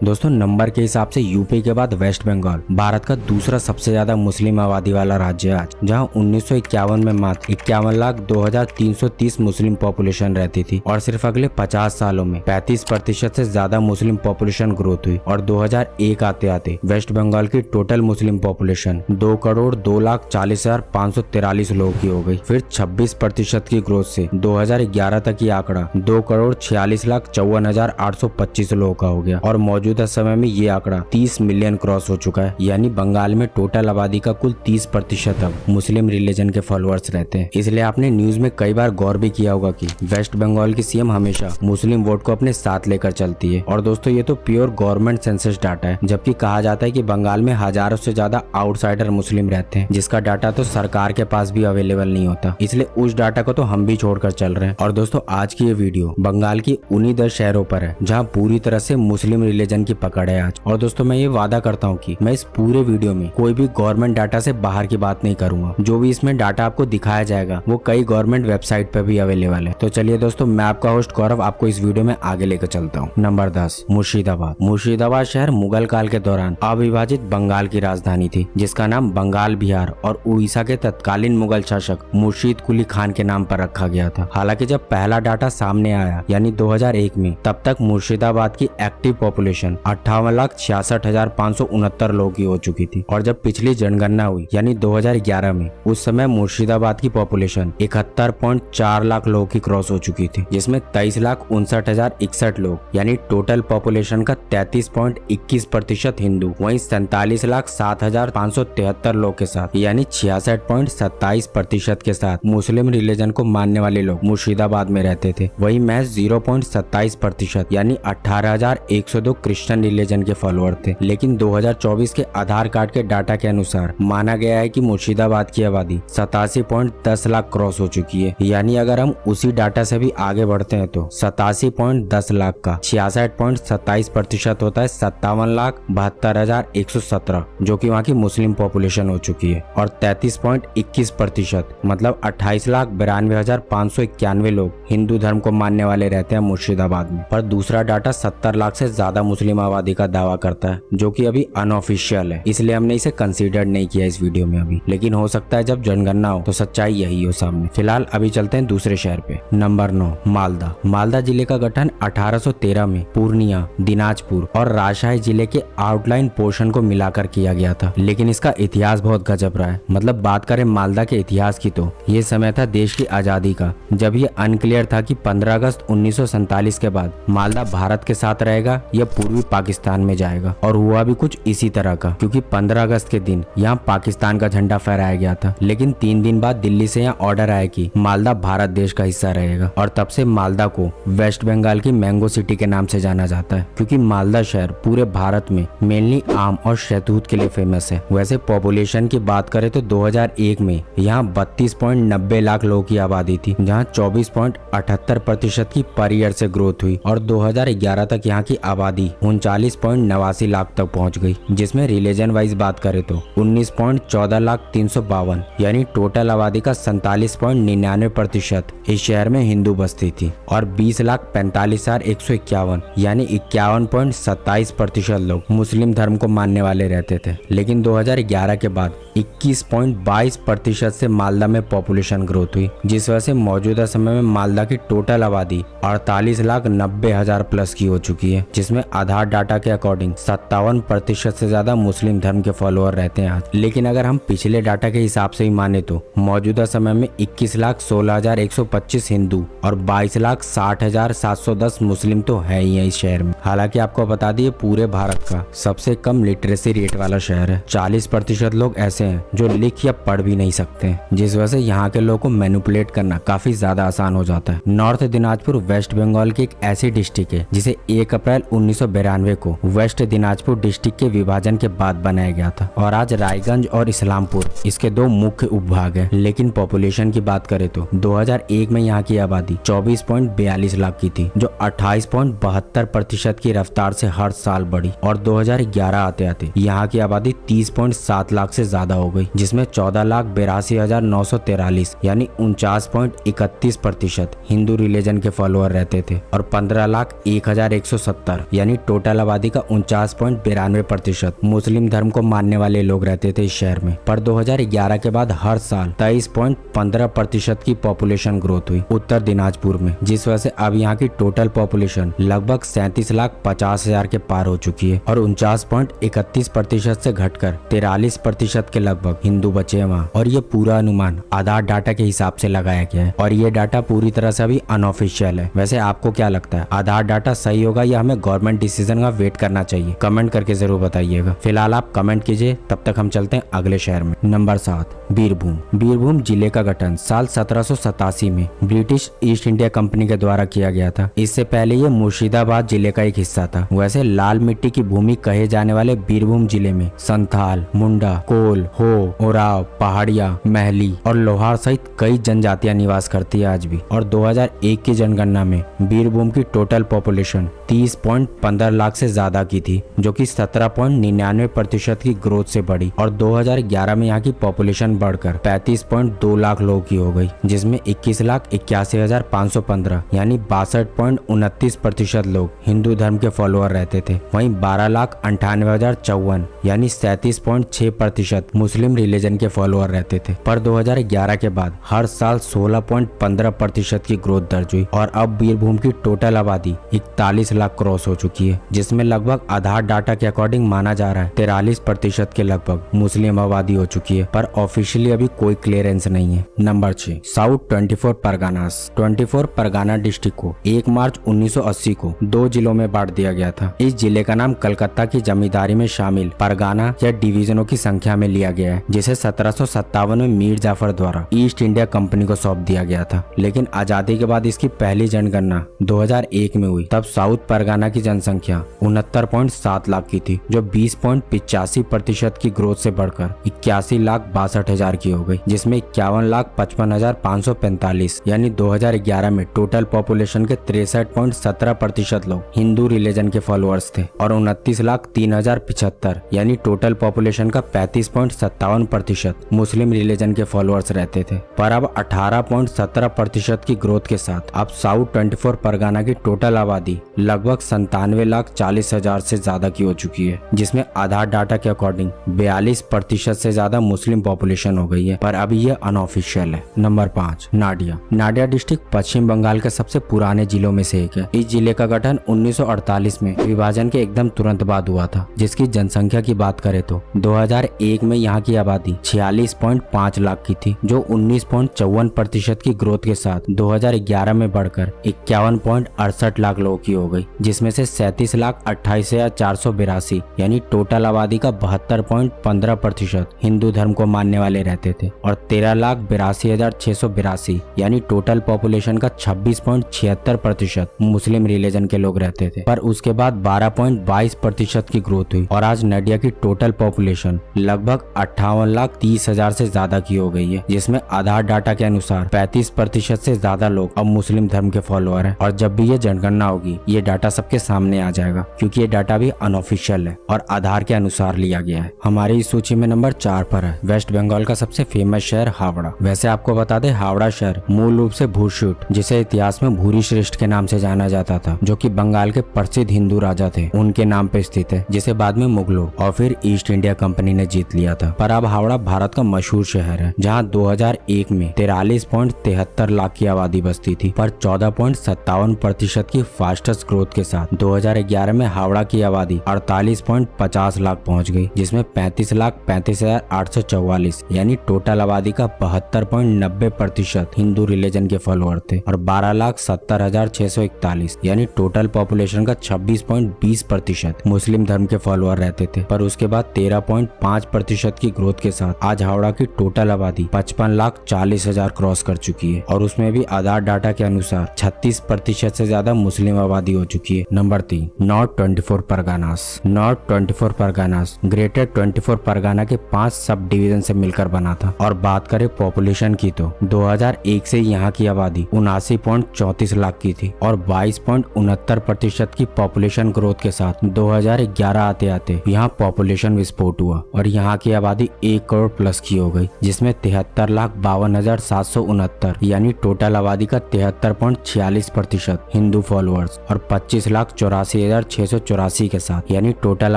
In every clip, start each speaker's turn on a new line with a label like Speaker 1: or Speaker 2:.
Speaker 1: दोस्तों नंबर के हिसाब से यूपी के बाद वेस्ट बंगाल भारत का दूसरा सबसे ज्यादा मुस्लिम आबादी वाला राज्य है आज, जहां 1951 में मात्र 51,02,330 मुस्लिम पॉपुलेशन रहती थी और सिर्फ अगले 50 सालों में 35% से ज्यादा मुस्लिम पॉपुलेशन ग्रोथ हुई और 2001 आते आते वेस्ट बंगाल की टोटल मुस्लिम पॉपुलेशन 2,02,40,543 लोगों की हो गई। फिर 26% की ग्रोथ से 2011 तक ये आंकड़ा 2,46,54,825 लोगों का हो गया और मौजूदा समय में ये आंकड़ा 30 मिलियन क्रॉस हो चुका है। यानी बंगाल में टोटल आबादी का कुल 30% अब मुस्लिम रिलीजन के फॉलोअर्स रहते हैं। इसलिए आपने न्यूज में कई बार गौर भी किया होगा कि वेस्ट बंगाल की सीएम हमेशा मुस्लिम वोट को अपने साथ लेकर चलती है। और दोस्तों ये तो प्योर गवर्नमेंट सेंसस डाटा है, जबकि कहा जाता है कि बंगाल में हजारों से ज्यादा आउटसाइडर मुस्लिम रहते हैं, जिसका डाटा तो सरकार के पास भी अवेलेबल नहीं होता। इसलिए उस डाटा को तो हम भी छोड़कर चल रहे हैं। और दोस्तों आज की ये वीडियो बंगाल की उन्हीं 10 शहरों पर है जहाँ पूरी तरह से मुस्लिम रिलीजन की पकड़ है आज। और दोस्तों मैं ये वादा करता हूँ कि मैं इस पूरे वीडियो में कोई भी गवर्नमेंट डाटा से बाहर की बात नहीं करूंगा। जो भी इसमें डाटा आपको दिखाया जाएगा वो कई गवर्नमेंट वेबसाइट पे भी अवेलेबल है। तो चलिए दोस्तों मैं आपका होस्ट गौरव आपको इस वीडियो में आगे लेकर चलता हूँ। नंबर 10 मुर्शिदाबाद। मुर्शिदाबाद शहर मुगल काल के दौरान अविभाजित बंगाल की राजधानी थी, जिसका नाम बंगाल बिहार और उड़ीसा के तत्कालीन मुगल शासक मुर्शीद कुली खान के नाम पर रखा गया था। हालांकि जब पहला डाटा सामने आया यानी 2001 में, तब तक मुर्शिदाबाद की एक्टिव पॉपुलेशन 58,66,569 लोगों की हो चुकी थी। और जब पिछली जनगणना हुई यानी 2011 में, उस समय मुर्शिदाबाद की पॉपुलेशन 71.4 लाख लोगों की क्रॉस हो चुकी थी, जिसमें 23,59,061 लोग यानी टोटल पॉपुलेशन का 33.21% हिंदू, वहीं 47,07,573 लोग के साथ यानी 66.27% के साथ मुस्लिम रिलीजन को मानने वाले लोग मुर्शिदाबाद में रहते थे। वहीं महज 0.27% यानी 18,102 क्रिश्चियन रिलीजन के फॉलोअर थे। लेकिन 2024 के आधार कार्ड के डाटा के अनुसार माना गया है कि मुर्शिदाबाद की आबादी 87.10 लाख क्रॉस हो चुकी है। यानी अगर हम उसी डाटा से भी आगे बढ़ते हैं तो 87.10 लाख का 66.27% होता है 57,72,117, जो कि वहाँ की मुस्लिम पॉपुलेशन हो चुकी है। और 33.21% मतलब 28,92,591 लोग हिंदू धर्म को मानने वाले रहते हैं मुर्शिदाबाद में। पर दूसरा डाटा 70 लाख से ज्यादा मुस्लिम आबादी का दावा करता है, जो कि अभी अनऑफिशियल है, इसलिए हमने इसे कंसीडर नहीं किया इस वीडियो में अभी। लेकिन हो सकता है जब जनगणना हो तो सच्चाई यही हो सामने। फिलहाल अभी चलते हैं दूसरे शहर पे। नंबर 9 मालदा। मालदा जिले का गठन 1813 में पूर्णिया, दिनाजपुर और राजशाही जिले के आउटलाइन पोर्शन को मिलाकर किया गया था। लेकिन इसका इतिहास बहुत गजब रहा है। मतलब बात करें मालदा के इतिहास की तो ये समय था देश की आजादी का, जब ये अनक्लियर था कि 15 अगस्त 1947 के बाद मालदा भारत के साथ रहेगा या पूर्वी पाकिस्तान में जाएगा। और हुआ भी कुछ इसी तरह का, क्योंकि 15 अगस्त के दिन यहाँ पाकिस्तान का झंडा फहराया गया था। लेकिन 3 दिन बाद दिल्ली से यहाँ ऑर्डर आया कि मालदा भारत देश का हिस्सा रहेगा। और तब से मालदा को वेस्ट बंगाल की मैंगो सिटी के नाम से जाना जाता है, क्योंकि मालदा शहर पूरे भारत में मेनली आम और शहतूत के लिए फेमस है। वैसे पॉपुलेशन की बात करें तो 2001 में यहाँ 32.90 लाख लोगों की आबादी थी, जहाँ 24.78% की पर ईयर से ग्रोथ हुई। और 2011 तक यहाँ की आबादी 39.89 लाख तक पहुँच गई, जिसमें रिलीजन वाइज बात करें तो 19.14,352 यानी टोटल आबादी का 47.99% इस शहर में हिंदू बस्ती थी। और 20,45,151 यानी 51.27% लोग मुस्लिम धर्म को मानने वाले रहते थे। लेकिन 2011 के बाद 21.22% से मालदा में पॉपुलेशन ग्रोथ हुई, जिस वजह से मौजूदा समय में मालदा की टोटल आबादी 48,90,000 प्लस की हो चुकी है, जिसमें आधार डाटा के अकॉर्डिंग 57% से ज्यादा मुस्लिम धर्म के फॉलोअर रहते हैं आज। लेकिन अगर हम पिछले डाटा के हिसाब से ही माने तो मौजूदा समय में 21,16,125 हिंदू और 22,60,710 मुस्लिम तो है ही है इस शहर में। हालांकि आपको बता दिए पूरे भारत का सबसे कम लिटरेसी रेट वाला शहर है। 40% लोग ऐसे हैं जो लिख या पढ़ भी नहीं सकते, जिस वजह से यहाँ के लोगों को मैनिपुलेट करना काफी ज्यादा आसान हो जाता है। नॉर्थ दिनाजपुर वेस्ट बंगाल की एक ऐसी डिस्ट्रिक्ट है जिसे 1 अप्रैल 1992 को वेस्ट दिनाजपुर डिस्ट्रिक्ट के विभाजन के बाद बनाया गया था। और आज रायगंज और इस्लामपुर इसके 2 मुख्य उपभाग है। लेकिन पॉपुलेशन की बात करें तो 2001 में यहाँ की आबादी 24.42 लाख की थी, जो 28.72% की रफ्तार से हर साल बढ़ी। और 2011 आते आते यहाँ की आबादी 30.7 लाख से ज्यादा हो गई, जिसमें 14,82,943 यानी 49.31% हिंदू रिलीजन के फॉलोअर रहते थे और 15,01,170 यानी टोटल आबादी का 49.92% मुस्लिम धर्म को मानने वाले लोग रहते थे इस शहर में। पर 2011 के बाद हर साल 23.15% की पॉपुलेशन ग्रोथ हुई उत्तर दिनाजपुर में, जिस वजह से अब यहाँ की टोटल पॉपुलेशन लगभग 37,50,000 के पार हो चुकी है और 49.31% से घटकर 43% के लगभग हिंदू बचे हैं वहाँ। और ये पूरा अनुमान आधार डाटा के हिसाब से लगाया गया है और ये डाटा पूरी तरह से अभी अनऑफिशियल है। वैसे आपको क्या लगता है, आधार डाटा सही होगा या हमें गवर्नमेंट डिसीजन का वेट करना चाहिए? कमेंट करके जरूर बताइएगा। फिलहाल आप कमेंट कीजिए, तब तक हम चलते हैं अगले शहर में। नंबर 7, बीरभूम। बीरभूम जिले का गठन साल 1787 में ब्रिटिश ईस्ट इंडिया कंपनी के द्वारा किया गया था। इससे पहले ये मुर्शिदाबाद जिले का एक हिस्सा था। वैसे लाल मिट्टी की भूमि कहे जाने वाले बीरभूम जिले में संथाल, मुंडा, कोल, हो, ओराव, पहाड़िया, महली और लोहार सहित कई जनजातियां निवास करती है आज भी। और 2001 की जनगणना में बीरभूम की टोटल पॉपुलेशन 30.15 लाख से ज्यादा की थी, जो कि 17.99% की ग्रोथ से बढ़ी। और 2011 में यहाँ की पॉपुलेशन बढ़कर 35.2 लाख लोगों की हो गई, जिसमें 21,81,515 यानी 62.29% लोग हिंदू धर्म के फॉलोअर रहते थे। वहीं 12,98,054 यानी 37.6% मुस्लिम रिलीजन के फॉलोअर रहते थे। पर 2011 के बाद हर साल 16.15% की ग्रोथ दर्ज हुई और अब बीरभूम की टोटल आबादी 41 लाख क्रॉस हो चुकी है, जिसमें लगभग आधार डाटा के अकॉर्डिंग माना जा रहा है 43% के लगभग मुस्लिम आबादी हो चुकी है। पर ऑफिशियली अभी कोई क्लियरेंस नहीं है। Number 6, south 24 परगानास। 24 परगाना डिस्ट्रिक्ट को 1 मार्च 1980 को 2 जिलों में बांट दिया गया था। इस जिले का नाम कलकत्ता की जमींदारी में शामिल परगाना या डिवीजनों की संख्या में लिया गया है, जिसे 1757 में मीर जाफर द्वारा ईस्ट इंडिया कंपनी को सौंप दिया गया था। लेकिन आजादी के बाद इसकी पहली जनगणना 2001 में हुई। तब साउथ परगाना की जनसंख्या 69.7 लाख की थी, जो 20.85% की ग्रोथ से बढ़कर 81,62,000 की हो गई, जिसमें 51,55,545 यानी 2011 में टोटल पॉपुलेशन के 63.17% लोग हिंदू रिलीजन के फॉलोअर्स थे और 29,03,075 यानी टोटल पॉपुलेशन का 35.57% मुस्लिम रिलीजन के फॉलोअर्स रहते थे। पर अब 18.17% की ग्रोथ के साथ अब साउथ 24 परगाना की टोटल आबादी लगभग 97,40,000 से ज्यादा की हो चुकी है, जिसमें आधार डाटा के अकॉर्डिंग 42% से ज्यादा मुस्लिम पॉपुलेशन हो गई है। पर अभी ये अनऑफिशियल है। Number 5, Nadia. नाडिया डिस्ट्रिक्ट पश्चिम बंगाल के सबसे पुराने जिलों में से एक है। इस जिले का गठन 1948 में विभाजन के एकदम तुरंत बाद हुआ था। जिसकी जनसंख्या की बात करें तो 2001 में यहाँ की आबादी 46.5 लाख की थी, जो 19.54% की ग्रोथ के साथ 2011 में बढ़कर 51.68 लाख लोगों की हो गई, जिसमें से 37,28,482 यानी टोटल आबादी का 72.15% हिंदू धर्म को मानने वाले रहते थे और 13,82,682 यानी टोटल पॉपुलेशन का 26.76% मुस्लिम रिलीजन के लोग रहते थे। पर उसके बाद 12.22% की ग्रोथ हुई और आज नाडिया की टोटल पॉपुलेशन लगभग 58,30,000 से ज्यादा की हो गई है, जिसमें आधार डाटा के अनुसार 35% से ज्यादा लोग अब मुस्लिम धर्म के फॉलोअर हैं। और जब भी ये जनगणना होगी ये डाटा सबके सामने आ जाएगा, क्योंकि ये डाटा भी अनऑफिशियल है और आधार के अनुसार लिया गया है। हमारी इस सूची में नंबर 4 पर है वेस्ट बंगाल का सबसे फेमस शहर हावड़ा। वैसे आपको बता दे, हावड़ा शहर मूल रूप से भूरशुट, जिसे इतिहास में भूरी श्रेष्ठ के नाम से जाना जाता था, जो कि बंगाल के प्रसिद्ध हिंदू राजा थे, उनके नाम पे स्थित है, जिसे बाद में मुगलों और फिर ईस्ट इंडिया कंपनी ने जीत लिया था। पर अब हावड़ा भारत का मशहूर शहर है, जहाँ 2001 में 43.73 लाख की आबादी बसती थी। पर 14.57% की फास्टेस्ट ग्रोथ के साथ 2011 में हावड़ा की आबादी 48.50 लाख पहुंच गई, जिसमें 35,35,844 यानी टोटल आबादी का 72.90% हिंदू रिलीजन के फॉलोअर थे और 12,70,641 यानी टोटल पॉपुलेशन का 26.20% मुस्लिम धर्म के फॉलोअर रहते थे। पर उसके बाद 13.5% की ग्रोथ के साथ आज हावड़ा की टोटल आबादी 55,40,000 क्रॉस कर चुकी है और उसमें भी आधार डाटा के अनुसार 36% से ज्यादा मुस्लिम आबादी हो चुकी है। Number 3, north 24 परगानास। North 24 परगानास greater 24 Pargana के 5 सब डिवीजन से मिलकर बना था। और बात करें पॉपुलेशन की तो 2001 से यहाँ की आबादी 79.34 लाख की थी और 22.69% की पॉपुलेशन ग्रोथ के साथ 2011 आते आते यहाँ पॉपुलेशन विस्फोट हुआ और यहाँ की आबादी 1 करोड़ प्लस की हो गई, जिसमें 73,52,769 यानी टोटल आबादी का 73.46% हिंदू फॉलोअर्स और 25,84,684 के साथ, यानी टोटल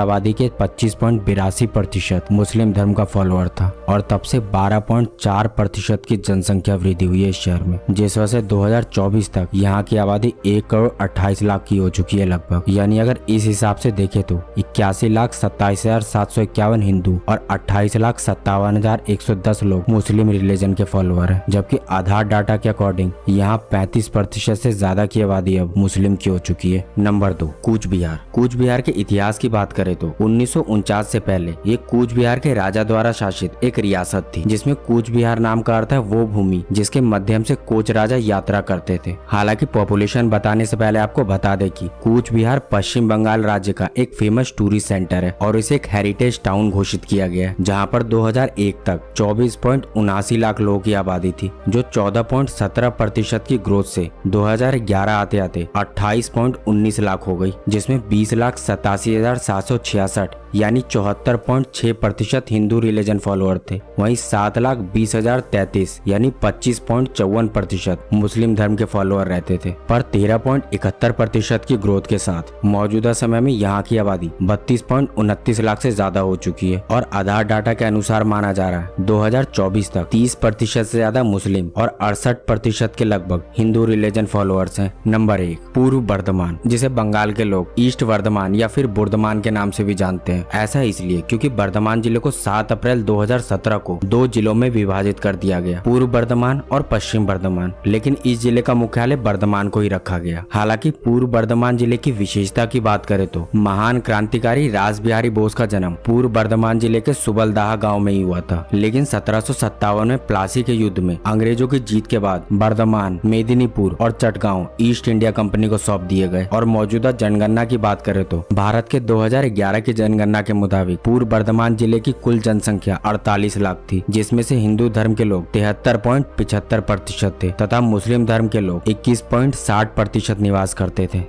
Speaker 1: आबादी के 25.82% मुस्लिम धर्म का फॉलोअर था। और तब से 12.4% की जनसंख्या वृद्धि हुई है इस शहर में, जिस वजह से 2024 तक यहाँ की आबादी 1,28,00,000 की हो चुकी है लगभग। यानी अगर इस हिसाब से देखे तो 81,27,751 हिंदू और 28,57,110 लोग मुस्लिम रिलीजन के फॉलोअर हैं, जबकि आधार डाटा के अकॉर्डिंग यहाँ 35% से ज्यादा की आबादी अब मुस्लिम की हो चुकी है। नंबर 2, कूच बिहार। कूच बिहार के इतिहास की बात करें तो 1949 से पहले ये कूच बिहार के राजा द्वारा शासित एक रियासत थी, जिसमें कूच बिहार नाम का अर्थ है वो भूमि जिसके माध्यम से कोच राजा यात्रा करते थे। हालांकि पॉपुलेशन बताने से पहले आपको बता दें कि कूच बिहार पश्चिम बंगाल राज्य का एक फेमस टूरिस्ट सेंटर है और इसे एक हेरिटेज टाउन घोषित किया गया है, जहाँ पर 2001 तक 24.79 लाख लोगों की आबादी थी, जो 14.17% की ग्रोथ से 2011 आते आते 28.19 लाख हो गई, जिसमें 20,87,766 यानी 74.6% हिंदू रिलीजन फॉलोअर थे। वहीं 7,20,033 यानी 25.54% मुस्लिम धर्म के फॉलोअर रहते थे। पर 13.71% की ग्रोथ के साथ मौजूदा समय में यहाँ की आबादी 32.29 लाख से ज्यादा हो चुकी है। और आधार डाटा के अनुसार माना जा रहा है 2024 तक 30% से ज्यादा मुस्लिम और 68% के लगभग हिंदू रिलीजन फॉलोअर्स हैं। नंबर 1, पूर्व बर्धमान, जिसे बंगाल के लोग ईस्ट वर्धमान या फिर बुर्दमान के नाम से भी जानते हैं। ऐसा इसलिए क्योंकि बर्धमान जिले को 7 अप्रैल 2017 को 2 जिलों में विभाजित कर दिया गया, पूर्व बर्धमान और पश्चिम बर्धमान, लेकिन इस जिले का मुख्यालय बर्धमान को ही रखा गया। हालांकि पूर्व बर्धमान जिले की विशेषता की बात करें तो महान क्रांतिकारी रास बिहारी बोस का जन्म पूर्व बर्धमान जिले के सुबलदाह गाँव में ही हुआ था, लेकिन 1757 में प्लासी के युद्ध में अंग्रेजों की जीत के बाद बर्धमान, मेदिनीपुर और चटगांव ईस्ट इंडिया कंपनी को सौंप दिए गए। और मौजूदा जनगणना की बात करें तो भारत के 2011 की जनगणना के मुताबिक पूर्व बर्धमान जिले की कुल जनसंख्या 48 लाख थी, जिसमें से हिंदू धर्म के लोग 73.75% थे तथा मुस्लिम धर्म के लोग 21.60% निवास करते थे।